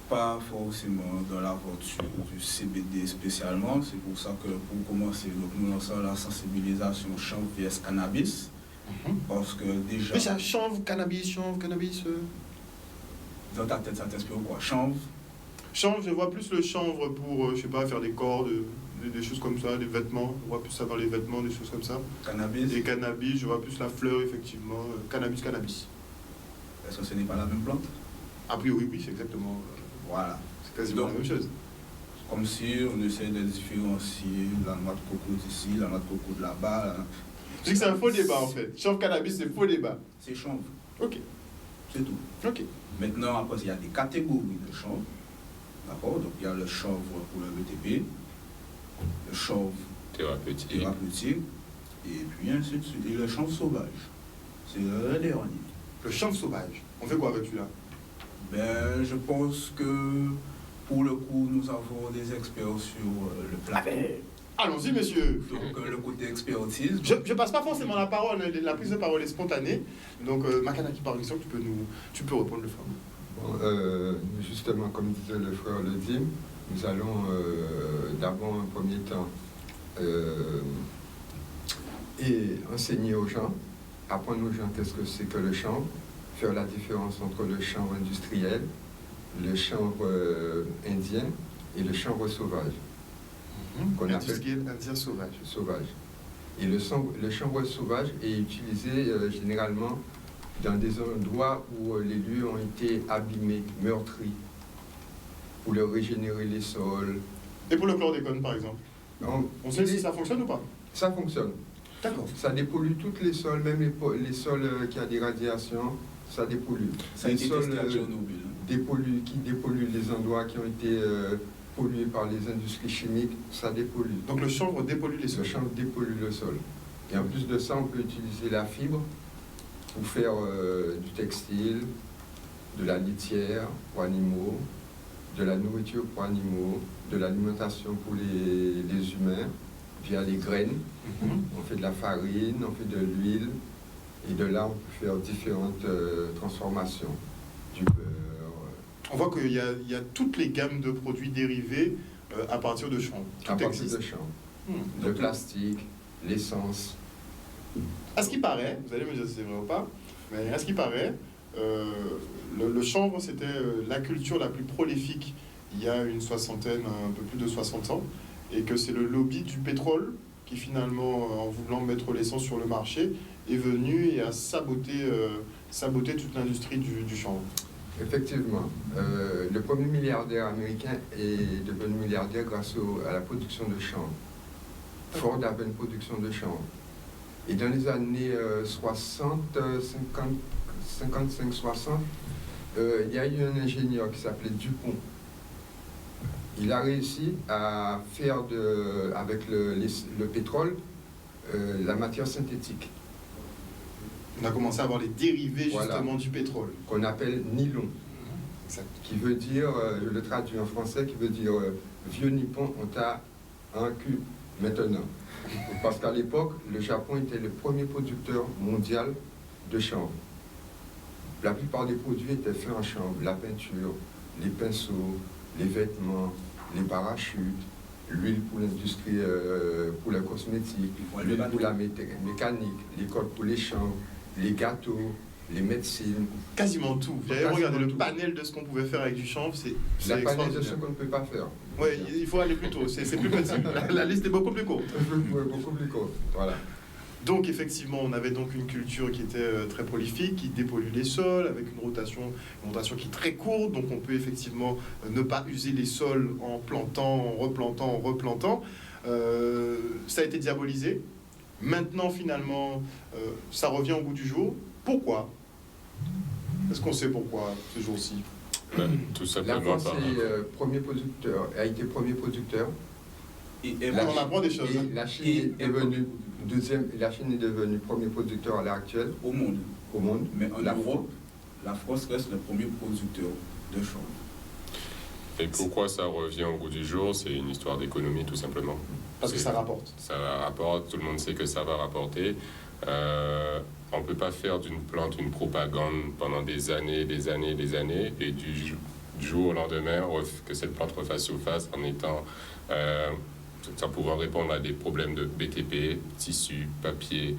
Pas forcément dans l'aventure du CBD spécialement, c'est pour ça que pour commencer, donc, nous lançons la sensibilisation chanvre vs cannabis, parce que déjà...
Mais ça, chanvre, cannabis...
Dans ta tête, ça t'inspire quoi? Chanvre?
Chanvre, je vois plus le chanvre pour, je sais pas, faire des cordes, des choses comme ça, des vêtements, je vois plus ça dans les vêtements, des choses comme ça.
Cannabis?
Et cannabis, je vois plus la fleur, effectivement, cannabis.
Est-ce que ce n'est pas la même plante?
Ah oui, c'est exactement...
Voilà.
C'est quasiment la même chose.
Comme si on essaie de différencier la noix de coco d'ici, la noix de coco de là-bas.
C'est que c'est un faux débat en fait. Chanvre cannabis, c'est faux débat.
C'est chanvre.
Ok.
C'est tout.
Ok.
Maintenant, après, il y a des catégories de chanvre. D'accord? Donc, il y a le chanvre pour le BTP, le chanvre thérapeutique, et puis ainsi de suite. Et le chanvre sauvage. C'est le dernier.
Le chanvre sauvage. On fait quoi avec celui-là?
Ben, je pense que pour le coup, nous avons des experts sur le plateau.
Allons-y, monsieur.
Donc, le côté expertise.
Je passe pas forcément la parole, la prise de parole est spontanée. Donc, Makanaki, par exemple, tu peux répondre le frère.
Bon, justement, comme disait le frère Ledim, nous allons d'abord, en premier temps, et enseigner aux gens apprendre aux gens qu'est-ce que c'est que le chanvre, faire la différence entre le chanvre industriel, le chanvre indien et le chanvre sauvage.
Qu'on appelle indien sauvage.
Et le chanvre sauvage est utilisé généralement dans des endroits où les lieux ont été abîmés, meurtris, pour leur régénérer les sols.
Et pour le chlordécone, par exemple, on sait si ça fonctionne ou pas?
Ça fonctionne.
D'accord.
Ça dépollue tous les sols, même les sols qui ont des radiations, ça dépollue.
Ça a été testé à Tchernobyl.
Qui dépolluent les endroits qui ont été pollués par les industries chimiques, ça dépollue.
Donc le chanvre dépollue les sols.
Le chanvre dépollue le sol. Et en plus de ça, on peut utiliser la fibre pour faire du textile, de la litière pour animaux, de la nourriture pour animaux, de l'alimentation pour les humains, via les graines. On fait de la farine, on fait de l'huile, et de là, on peut faire différentes transformations. Du beurre.
On voit qu'il y a toutes les gammes de produits dérivés à partir de chanvre.
À partir de chanvre. Le plastique, l'essence.
À ce qui paraît, vous allez me dire si c'est vrai ou pas, mais à ce qui paraît, le chanvre, c'était la culture la plus prolifique il y a une soixantaine, un peu plus de 60 ans, et que c'est le lobby du pétrole qui finalement, en voulant mettre l'essence sur le marché, est venu et a saboté toute l'industrie du chanvre.
Effectivement. Le premier milliardaire américain est devenu milliardaire grâce à la production de chanvre. Ford avait une production de chanvre. Et dans les années 55-60, il y a eu un ingénieur qui s'appelait Dupont. Il a réussi à faire avec le pétrole la matière synthétique.
On a commencé à avoir les dérivés justement du pétrole.
Qu'on appelle nylon.
Exact.
Qui veut dire, je le traduis en français, qui veut dire vieux nippon, on t'a un cul maintenant. Parce qu'à l'époque, le Japon était le premier producteur mondial de chanvre. La plupart des produits étaient faits en chanvre. La peinture, les pinceaux, les vêtements, les parachutes, l'huile pour l'industrie, pour la cosmétique, l'huile pour la mécanique, les codes pour les chanvres, les gâteaux, les médecines.
Quasiment tout. Vous avez regardé le panel de ce qu'on pouvait faire avec du chanvre, c'est
le panel de ce qu'on ne peut pas faire.
Oui, il faut aller plus tôt, c'est plus petit. La liste est beaucoup plus courte.
Beaucoup plus courte, voilà.
Donc effectivement, on avait donc une culture qui était très prolifique, qui dépollue les sols, avec une rotation qui est très courte. Donc on peut effectivement ne pas user les sols en plantant, en replantant. Ça a été diabolisé. Maintenant, finalement, ça revient au goût du jour. Pourquoi? Est-ce qu'on sait pourquoi ce jour-ci?
Tout simplement.
La France a été premier producteur.
Là, on apprend des choses.
La Chine est devenue la Chine est devenue premier producteur à l'heure actuelle
au monde. Mais en
la
Europe, la France reste le premier producteur de chanvre.
Et pourquoi ça revient au goût du jour? C'est une histoire d'économie, tout simplement.
Parce que ça rapporte.
Ça rapporte, tout le monde sait que ça va rapporter. On ne peut pas faire d'une plante une propagande pendant des années, et du jour au lendemain, que cette plante refasse surface en étant... sans pouvoir répondre à des problèmes de BTP, tissu, papier,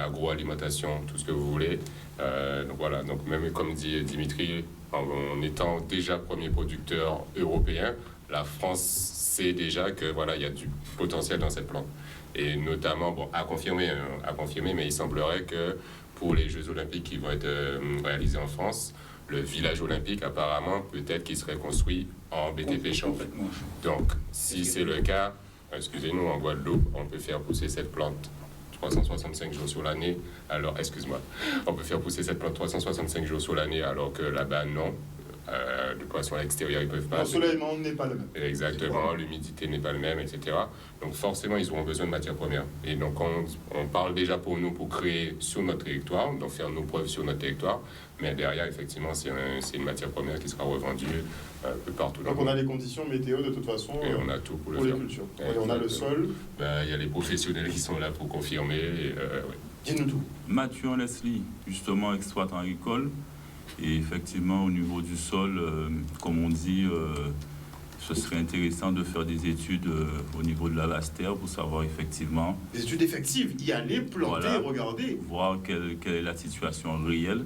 agroalimentation, tout ce que vous voulez. Donc voilà, donc même comme dit Dimitri, en étant déjà premier producteur européen, la France sait déjà que voilà, il y a du potentiel dans cette plante. Et notamment, bon, à confirmer, mais il semblerait que pour les Jeux Olympiques qui vont être réalisés en France, le village olympique, apparemment, peut-être qu'il serait construit en BTP chanvre. Donc, si c'est le cas, excusez-nous, en Guadeloupe, on peut faire pousser cette plante 365 jours sur l'année. Alors, on peut faire pousser cette plante 365 jours sur l'année, alors que là-bas, non. Le poisson à l'extérieur, ils ne peuvent pas.
L'ensoleillement n'est pas le même.
Exactement, l'humidité n'est pas le même, etc. Donc forcément, ils auront besoin de matières premières. Et donc on parle déjà pour nous, pour créer sur notre territoire, donc faire nos preuves sur notre territoire. Mais derrière, effectivement, c'est une matière première qui sera revendue un peu partout.
Donc on a les conditions météo de toute façon.
Et on a tout pour
les cultures. Et on a le sol.
Il y a les professionnels qui sont là pour confirmer. Ouais.
Dis-nous tout.
Mathieu Leslie, justement exploitant agricole. Et effectivement, au niveau du sol, comme on dit, ce serait intéressant de faire des études au niveau de la LASTER pour savoir effectivement...
Des études effectives, y aller, planter,
voilà,
regarder.
Voir quelle est la situation réelle,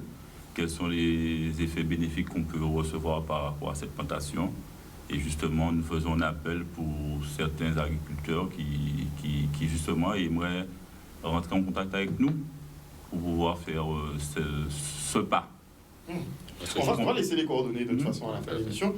quels sont les effets bénéfiques qu'on peut recevoir par rapport à cette plantation. Et justement, nous faisons un appel pour certains agriculteurs qui justement aimeraient rentrer en contact avec nous pour pouvoir faire ce pas.
On va laisser les coordonnées de toute façon à la fin de l'émission.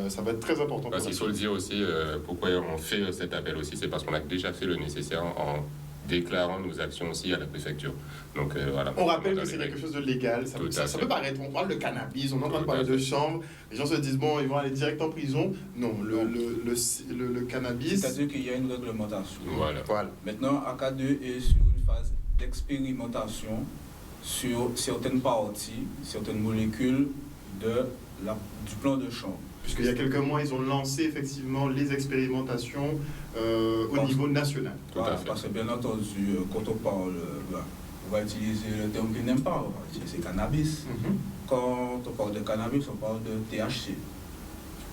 Ça va être très important.
Parce qu'il faut le dire aussi, pourquoi on fait cet appel aussi, c'est parce qu'on a déjà fait le nécessaire en déclarant nos actions aussi à la préfecture. Donc, voilà,
on rappelle que c'est quelque chose de légal. Ça peut paraître, on parle de cannabis, on entend parler de chambre. Les gens se disent, bon, ils vont aller direct en prison. Non, le cannabis...
C'est-à-dire qu'il y a une réglementation.
Voilà.
Maintenant, AK2 est sur une phase d'expérimentation sur certaines parties, certaines molécules du plan de chambre.
Puisqu'il y a quelques mois, ils ont lancé effectivement les expérimentations au niveau national.
Voilà, parce que bien entendu, quand on parle, on va utiliser le terme qu'il n'aime pas, on va utiliser cannabis. Quand on parle de cannabis, on parle de THC.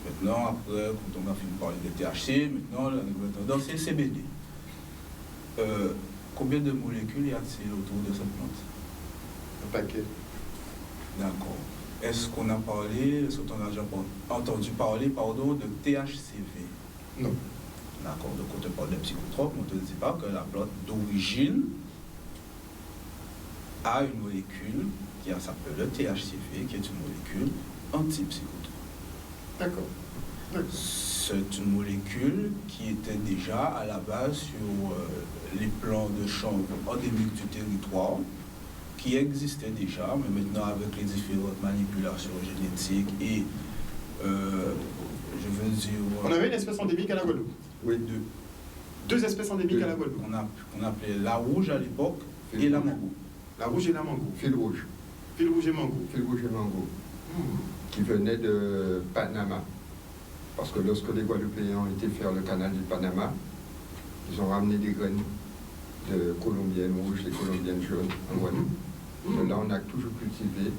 Maintenant, après, quand on a fini de parler de THC, maintenant, la nouvelle tendance, c'est CBD. Combien de molécules y a-t-il autour de cette plante?
Un paquet.
D'accord. Est-ce qu'on a parlé, est-ce qu'on a déjà entendu parler, de THCV?
Non.
D'accord. Donc, quand on parle de psychotrope, on ne te dit pas que la plante d'origine a une molécule qui s'appelle le THCV, qui est une molécule antipsychotrope.
D'accord.
C'est une molécule qui était déjà à la base sur les plans de chanvre endémiques du territoire, qui existait déjà, mais maintenant avec les différentes manipulations génétiques et, je veux dire...
On avait une espèce endémique à la Guadeloupe.
Oui,
deux espèces endémiques à la Guadeloupe.
On appelait la rouge à l'époque et la mango.
La rouge et la mango.
Fil rouge.
Fil rouge et mango.
Fil rouge et mango. Qui venait de Panama. Parce que lorsque les Guadeloupéens ont été faire le canal du Panama, ils ont ramené des graines de colombiennes rouges et colombiennes jaunes en Guadeloupe. Là, on a toujours cultivé.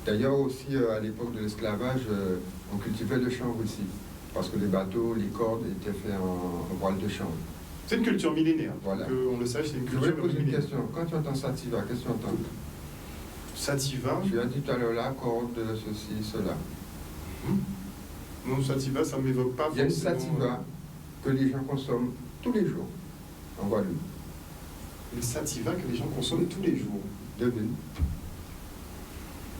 D'ailleurs, aussi, à l'époque de l'esclavage, on cultivait le chanvre aussi. Parce que les bateaux, les cordes étaient faits en voile de chanvre.
C'est une culture millénaire.
Voilà.
On le sache, c'est une
Je
culture
vais poser une
millénaire.
question. Quand tu entends sativa, qu'est-ce que tu entends?
Sativa.
Tu as dit tout à l'heure la corde, ceci, cela.
Non, sativa, ça ne m'évoque pas.
Il y a une sativa que les gens consomment tous les jours en Guadeloupe.
Une sativa que les gens consomment tous les jours.
Devine.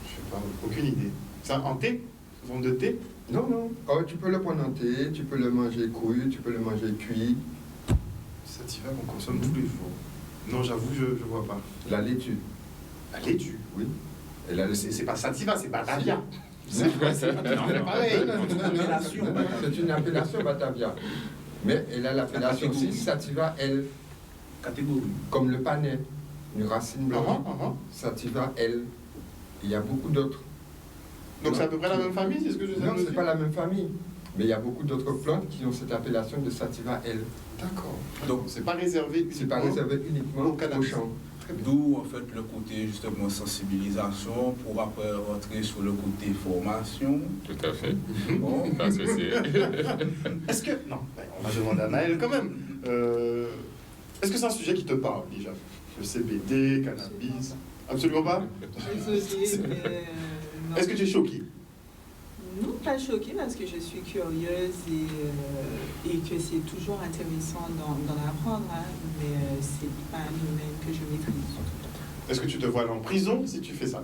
Je sais pas, aucune idée. C'est en thé? Une forme de thé?
Non, non. Oh, tu peux le prendre en thé, tu peux le manger cru, tu peux le manger cuit.
Sativa qu'on consomme tous les jours. Non, j'avoue, je ne vois pas.
La laitue.
La laitue?
Oui. Et
c'est pas sativa, c'est batavia.
C'est
pareil.
C'est une appellation Batavia. Mais elle a l'appellation aussi Sativa L.
Catégorie.
Comme le panais, une racine blanche. Sativa L. Il y a beaucoup d'autres.
Donc c'est à peu près la même famille, c'est ce que je sais?
Non, c'est pas la même famille. Mais il y a beaucoup d'autres plantes qui ont cette appellation de Sativa L.
D'accord. Donc c'est pas réservé
uniquement au champ.
D'où en fait le côté justement sensibilisation pour après rentrer sur le côté formation.
Tout à fait.
Bon.
Parce que c'est...
Est-ce que... Non, on va demander à Naël quand même. Est-ce que c'est un sujet qui te parle déjà? Le CBD, cannabis? Absolument pas? Est-ce que tu es choquée?
Non, pas choquée parce que je suis curieuse et que c'est toujours intéressant d'en apprendre, hein, mais c'est pas un domaine que je maîtrise.
Est-ce que tu te vois aller en prison si tu fais ça?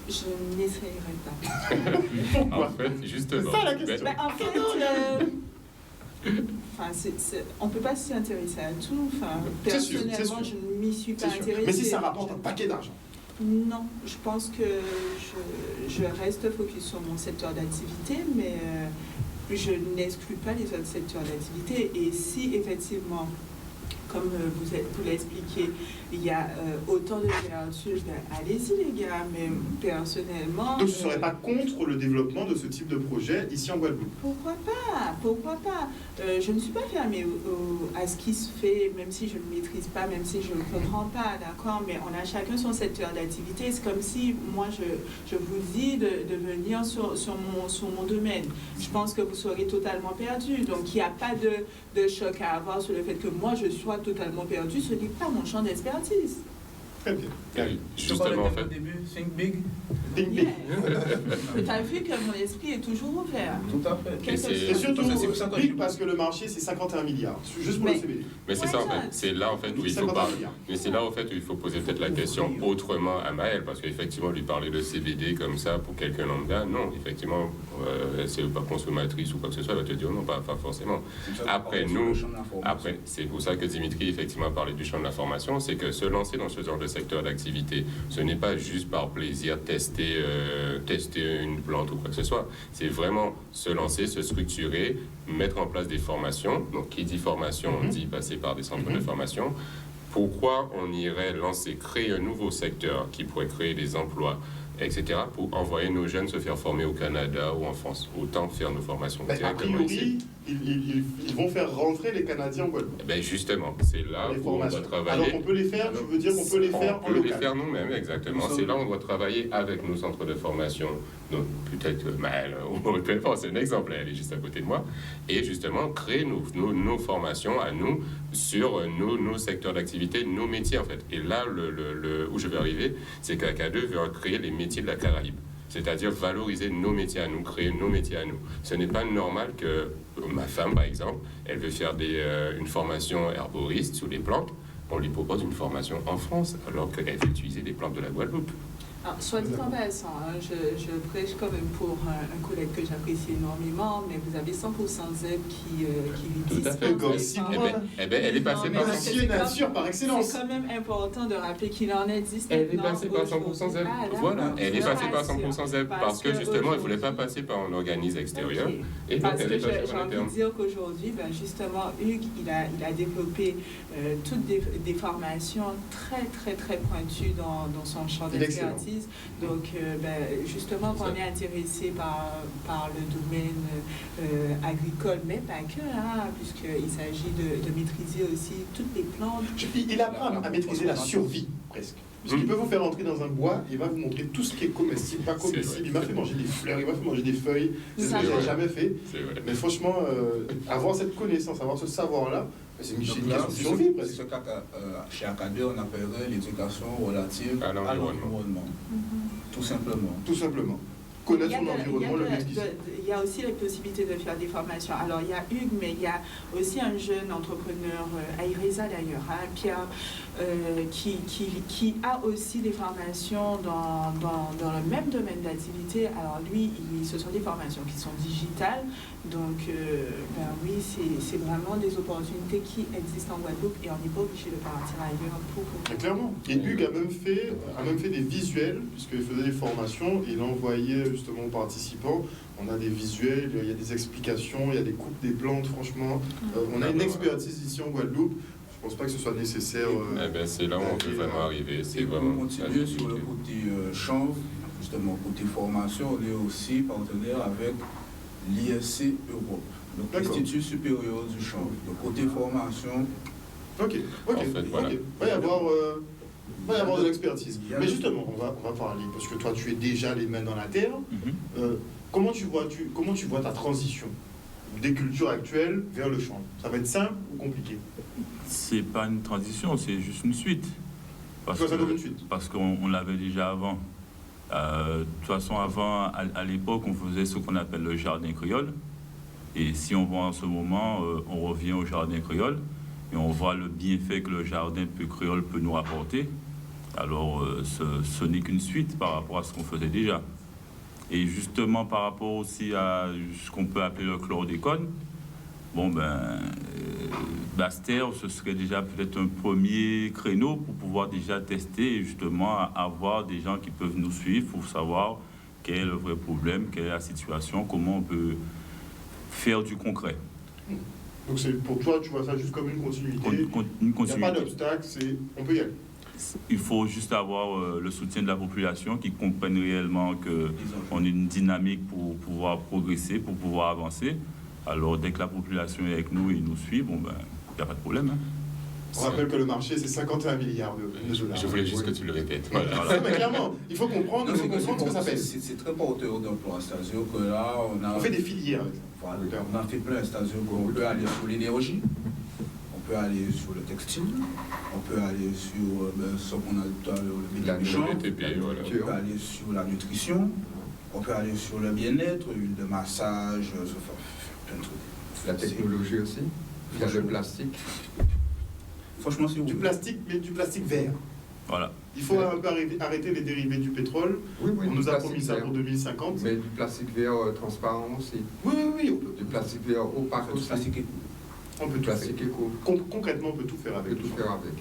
Je n'essayerai pas.
En fait, justement.
C'est ça la question.
En fait, on ne peut pas s'y intéresser à tout. Enfin, personnellement, je ne m'y suis pas intéressée.
Mais si ça rapporte un paquet d'argent?
Non, je pense que je reste focus sur mon secteur d'activité, mais je n'exclus pas les autres secteurs d'activité. Et si effectivement, comme vous l'expliquez, il y a autant de vertus, allez-y les gars, mais personnellement...
Donc, tu ne serais pas contre le développement de ce type de projet ici en Guadeloupe?
Pourquoi pas? Pourquoi pas? Je ne suis pas fermée à ce qui se fait, même si je ne maîtrise pas, même si je ne comprends pas, d'accord? Mais on a chacun son secteur d'activité. C'est comme si moi, je vous dis de venir sur mon domaine. Je pense que vous serez totalement perdu. Donc, il n'y a pas de choc à avoir sur le fait que moi, je sois totalement perdu. Ce n'est pas mon champ d'expertise.
Très bien.
Justement, en fait.
Au début, think big.
Think big.
Tu as vu que mon esprit est toujours ouvert.
Tout à fait.
Et surtout, big parce que le marché, c'est 51 milliards. Juste pour le CBD.
Mais c'est ça, en fait. C'est là, en fait, où il faut parler. Mais c'est là, en fait, où il faut poser peut-être la question autrement à Maël. Parce qu'effectivement, lui parler de CBD comme ça, pour quelqu'un lambda, non, effectivement, c'est pas consommatrice ou quoi que ce soit, elle va te dire non, pas forcément. Après, c'est pour ça que Dimitri, effectivement, a parlé du champ de l'information, c'est que se lancer dans ce genre de secteur d'activité, ce n'est pas juste par plaisir tester une plante ou quoi que ce soit. C'est vraiment se lancer, se structurer, mettre en place des formations. Donc, qui dit formation, dit passer par des centres de formation. Pourquoi on irait créer un nouveau secteur qui pourrait créer des emplois, etc., pour envoyer nos jeunes se faire former au Canada ou en France? Autant faire nos formations directement ici.
Ils vont faire rentrer les Canadiens en Guadeloupe.
Ben justement, c'est là où on doit travailler.
Alors on peut les faire, tu veux dire qu'on peut les faire en local?
On peut les faire nous-mêmes, exactement. C'est là où on doit travailler avec nos centres de formation. Donc peut-être Maël, c'est un exemple, elle est juste à côté de moi. Et justement, créer nos formations à nous sur nos secteurs d'activité, nos métiers en fait. Et là, où je vais arriver, c'est qu'AK2 veut créer les métiers de la Caraïbe. C'est-à-dire valoriser nos métiers à nous, créer nos métiers à nous. Ce n'est pas normal que ma femme, par exemple, elle veut faire une formation herboriste sur les plantes. On lui propose une formation en France, alors qu'elle veut utiliser des plantes de la Guadeloupe.
Alors, soit dit en passant, je prêche quand même pour un collègue que j'apprécie énormément, mais vous avez 100% ZEB qui lui
Tout à fait, elle est passée par
Monsieur Nature par excellence.
C'est quand même important de rappeler qu'il en existe.
Elle est passée par 100% ZEB. Voilà, elle est passée par 100% ZEB parce que justement, elle ne voulait pas passer par un organisme extérieur. Et donc, elle est passée par l'interne.
J'ai envie de dire qu'aujourd'hui, justement, Hugues, il a développé toutes des formations très, très, très pointues dans son champ d'expertise. Donc, justement, quand on est intéressé par le domaine agricole, mais pas que, puisqu'il s'agit de maîtriser aussi toutes les plantes.
Il apprend à maîtriser la survie, presque. Puisqu'il peut vous faire entrer dans un bois, il va vous montrer tout ce qui est comestible, pas comestible. Il m'a fait manger des fleurs, il m'a fait manger des feuilles, c'est ce que je n'ai jamais fait. Mais franchement, avoir cette connaissance, avoir ce savoir-là, c'est une question de survie, presque.
C'est ce qu'à chez AK2, on appellerait l'éducation relative à l'environnement. Tout simplement.
Tout simplement. Connaître son environnement, le maîtriser.
Il y a aussi la possibilité de faire des formations. Alors, il y a Hugues, mais il y a aussi un jeune entrepreneur, Aïreza d'ailleurs, Pierre, qui a aussi des formations dans le même domaine d'activité. Alors, lui, ce sont des formations qui sont digitales. Donc, oui, c'est vraiment des opportunités qui existent en Guadeloupe et on n'est pas obligé de partir ailleurs pour...
Clairement. Et Hugues a même fait des visuels, puisqu'il faisait des formations, et il envoyait justement aux participants. On a des visuels, il y a des explications, il y a des coupes des plantes, franchement. On a une expertise ici en Guadeloupe. Je ne pense pas que ce soit nécessaire.
C'est là où on peut vraiment arriver. C'est vraiment
continuer sur le côté chanvre, justement, côté formation, on est aussi partenaire avec l'ISC Europe, donc l'Institut supérieur du chanvre. Donc côté formation.
Ok. Il va y avoir de l'expertise. Mais justement, on va parler, parce que toi, tu es déjà les mains dans la terre. Comment tu vois ta transition des cultures actuelles vers le chanvre? Ça va être simple ou compliqué?
C'est pas une transition, c'est juste une suite. Parce qu'on l'avait déjà avant. De toute façon, avant, à l'époque, on faisait ce qu'on appelle le jardin créole. Et si on voit en ce moment, on revient au jardin créole et on voit le bienfait que le jardin créole peut nous rapporter. Alors, ce n'est qu'une suite par rapport à ce qu'on faisait déjà. Et justement, par rapport aussi à ce qu'on peut appeler le chlordécone, Basse-Terre, ce serait déjà peut-être un premier créneau pour pouvoir déjà tester et justement avoir des gens qui peuvent nous suivre pour savoir quel est le vrai problème, quelle est la situation, comment on peut faire du concret.
Donc pour toi, tu vois ça juste comme une continuité.
Une continuité.
Il n'y a pas d'obstacle, on peut y aller.
Il faut juste avoir le soutien de la population qui comprenne réellement qu'on a une dynamique pour pouvoir progresser, pour pouvoir avancer. Alors, dès que la population est avec nous et nous suit, bon, ben, il n'y a pas de problème. Hein.
On rappelle que le marché, c'est 51 milliards de dollars.
Je voulais juste que tu le répètes. Voilà.
Mais clairement, il faut comprendre, ce que ça fait.
C'est très porteur d'emploi. C'est-à-dire que là,
on fait des filières avec ça.
Voilà, on a fait plein. C'est-à-dire qu'on peut aller sur l'énergie, on peut aller sur le textile, on peut aller sur ce qu'on a tout à l'heure, le médicament, on peut aller sur la nutrition, on peut aller sur le bien-être, l'huile de massage, plein de trucs.
La technologie aussi, il y a le plastique.
Franchement, c'est
du plastique, mais du plastique vert.
Voilà.
Il faut un peu arrêter les dérivés du pétrole.
Oui,
on nous a promis ça pour 2050.
Mais du plastique vert transparent aussi.
Oui, on peut.
Du plastique vert opaque aussi.
Plastique éco.
On peut tout
plastique
faire.
Éco.
Concrètement, on peut tout faire avec.
On peut tout faire avec.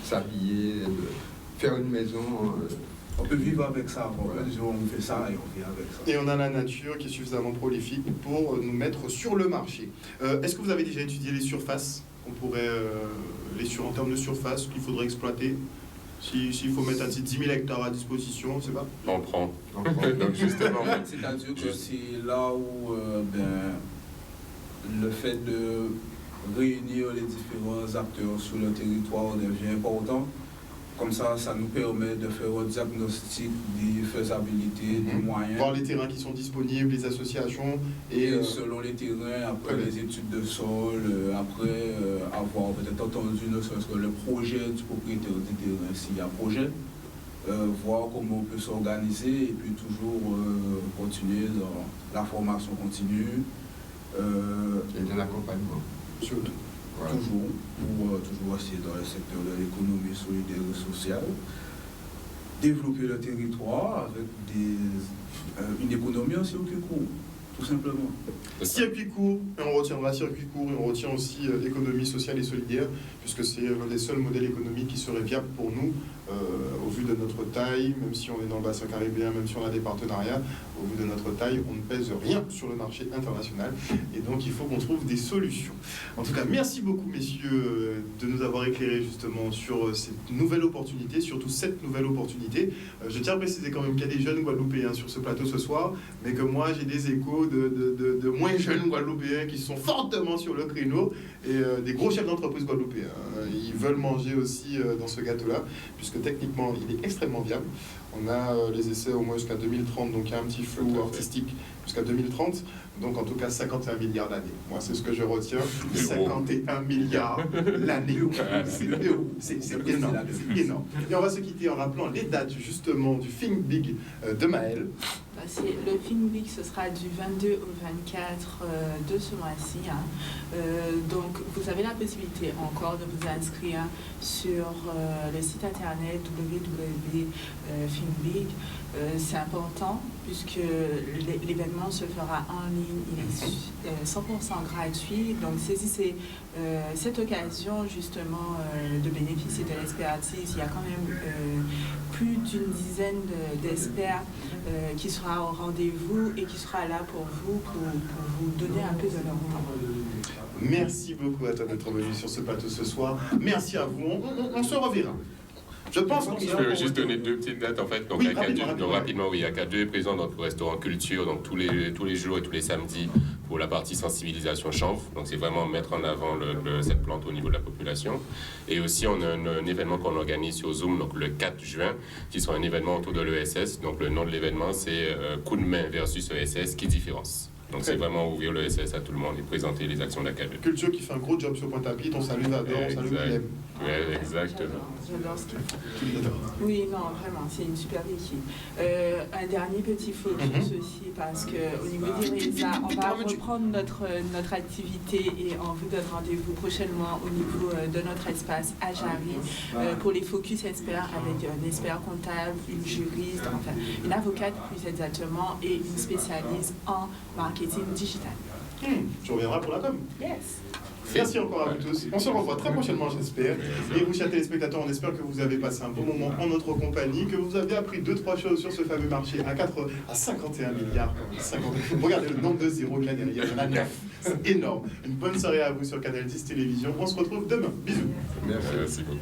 S'habiller, faire une maison.
On peut vivre avec ça. On fait ça et on vit avec ça.
Et on a la nature qui est suffisamment prolifique pour nous mettre sur le marché. Est-ce que vous avez déjà étudié les surfaces qu'on pourrait, en termes de surface qu'il faudrait exploiter? S'il faut mettre 10 000 hectares à disposition, je sais pas.
On prend. Donc justement,
c'est-à-dire que c'est là où le fait de réunir les différents acteurs sur le territoire devient important. Comme ça, ça nous permet de faire un diagnostic des faisabilités, des moyens.
Voir les terrains qui sont disponibles, les associations. Et
selon les terrains, après les études de sol, après avoir peut-être entendu ne serait-ce que le projet du propriétaire du terrain, s'il y a projet, voir comment on peut s'organiser et puis toujours continuer dans la formation continue.
Et de l'accompagnement.
Surtout.
Voilà.
Toujours essayer dans le secteur de l'économie solidaire et sociale, développer le territoire avec une économie en circuit court, tout simplement.
Circuit court, et on retiendra circuit court, et on retient aussi économie sociale et solidaire, puisque c'est l'un des seuls modèles économiques qui serait viable pour nous, au vu de notre taille, même si on est dans le bassin caribéen, même si on a des partenariats, au vu de notre taille, on ne pèse rien sur le marché international, et donc il faut qu'on trouve des solutions. En tout cas, merci beaucoup, messieurs, de nous avoir éclairés justement sur cette nouvelle opportunité, surtout cette nouvelle opportunité. Je tiens à préciser quand même qu'il y a des jeunes Guadeloupéens sur ce plateau ce soir, mais que moi j'ai des échos de moins jeunes Guadeloupéens qui sont fortement sur le créneau, et des gros chefs d'entreprise guadeloupéens. Ils veulent manger aussi dans ce gâteau-là, puisque techniquement il est extrêmement viable. On a les essais au moins jusqu'à 2030, donc il y a un petit flou artistique jusqu'à 2030. Donc en tout cas 51 milliards l'année. Moi c'est ce que je retiens. 51 milliards l'année. C'est énorme. Et on va se quitter en rappelant les dates justement du Think Big de Maëlle.
Le Think Big, ce sera du 22 au 24 de ce mois-ci. Donc, vous avez la possibilité encore de vous inscrire sur le site internet www.thinkbig. C'est important puisque l'événement se fera en ligne, il est 100% gratuit. Donc, saisissez cette occasion justement de bénéficier de l'expertise. Il y a quand même plus d'une dizaine d'experts qui sera au rendez-vous et qui sera là pour vous donner un peu de leur temps.
Merci beaucoup à toi d'être venu sur ce plateau ce soir. Merci à vous. On se reverra. Je pense qu'on
je peux juste donner deux petites dates en fait. Donc,
oui,
rapidement, oui, Acadeux est présent dans le restaurant Culture, donc tous les jours et tous les samedis pour la partie sensibilisation chanvre. Donc c'est vraiment mettre en avant cette plante au niveau de la population. Et aussi on a un événement qu'on organise sur Zoom, donc le 4 juin, qui sera un événement autour de l'ESS. Donc le nom de l'événement c'est Coup de main versus ESS, qui différence. Donc c'est vraiment ouvrir le SS à tout le monde et présenter les actions d'Acadeux.
Culture qui fait un gros job sur Pointe-à-Pitre, on salue Vador, on salue Willem.
Oui, exactement.
J'adore ce qu'il fait. Oui, non, vraiment, c'est une super équipe. Un dernier petit focus aussi, parce qu'au niveau des RESA, on va reprendre notre activité et on vous donne rendez-vous prochainement au niveau de notre espace à Jarry pour les focus experts avec un expert comptable, une juriste, enfin une avocate plus exactement et une spécialiste en marketing digital.
Tu reviendras pour la com.
Yes.
Merci encore à vous tous. On se revoit très prochainement, j'espère. Et vous, chers téléspectateurs, on espère que vous avez passé un bon moment en notre compagnie, que vous avez appris 2-3 choses sur ce fameux marché à 51 milliards. Regardez le nombre de zéros qu'il y a derrière, il y en a 9. C'est énorme. Une bonne soirée à vous sur Canal 10 Télévision. On se retrouve demain. Bisous.
Merci beaucoup.